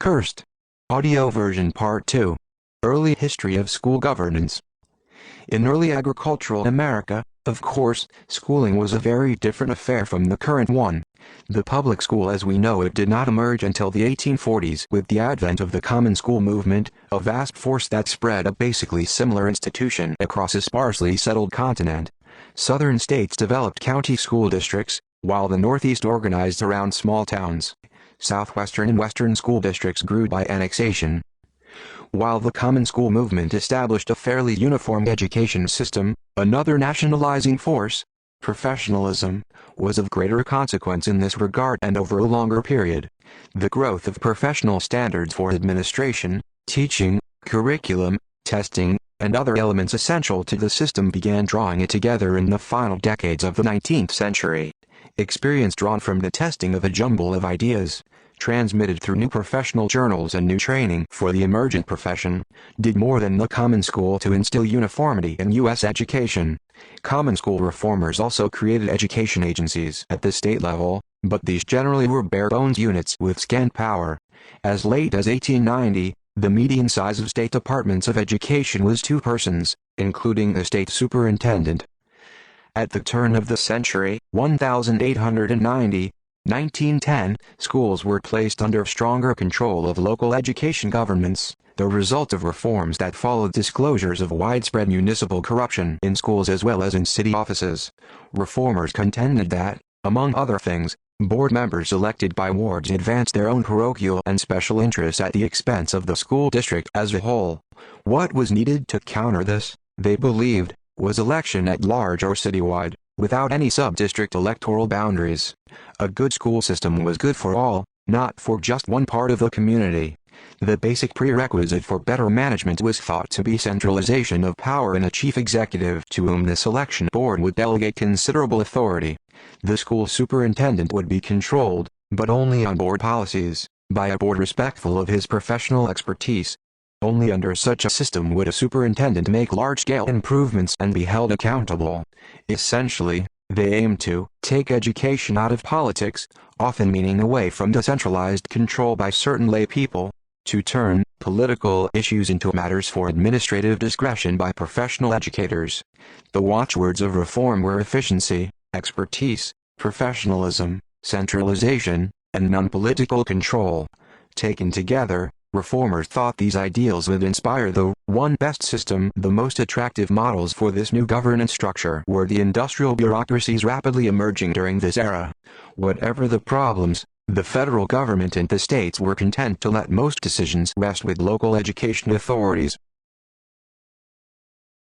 Kirst. Audio version Part 2. Early History of School Governance. In early agricultural America, of course, schooling was a very different affair from the current one. The public school as we know it did not emerge until the 1840s with the advent of the common school movement, a vast force that spread a basically similar institution across a sparsely settled continent. Southern states developed county school districts, while the Northeast organized around small towns. Southwestern and Western school districts grew by annexation. While the common school movement established a fairly uniform education system, another nationalizing force, professionalism, was of greater consequence in this regard and over a longer period. The growth of professional standards for administration, teaching, curriculum, testing, and other elements essential to the system began drawing it together in the final decades of the 19th century. Experience drawn from the testing of a jumble of ideas, transmitted through new professional journals and new training for the emergent profession, did more than the common school to instill uniformity in U.S. education. Common school reformers also created education agencies at the state level, but these generally were bare-bones units with scant power. As late as 1890, the median size of state departments of education was 2 persons, including the state superintendent. At the turn of the century, 1910, schools were placed under stronger control of local education governments, the result of reforms that followed disclosures of widespread municipal corruption in schools as well as in city offices. Reformers contended that, among other things, board members elected by wards advanced their own parochial and special interests at the expense of the school district as a whole. What was needed to counter this, they believed, was election at large or citywide, without any sub-district electoral boundaries. A good school system was good for all, not for just one part of the community. The basic prerequisite for better management was thought to be centralization of power in a chief executive to whom the selection board would delegate considerable authority. The school superintendent would be controlled, but only on board policies, by a board respectful of his professional expertise. Only under such a system would a superintendent make large-scale improvements and be held accountable. Essentially, they aimed to take education out of politics, often meaning away from decentralized control by certain lay people, to turn political issues into matters for administrative discretion by professional educators. The watchwords of reform were efficiency, expertise, professionalism, centralization, and non-political control. Taken together, reformers thought these ideals would inspire the one best system. The most attractive models for this new governance structure were the industrial bureaucracies rapidly emerging during this era. Whatever the problems, the federal government and the states were content to let most decisions rest with local education authorities.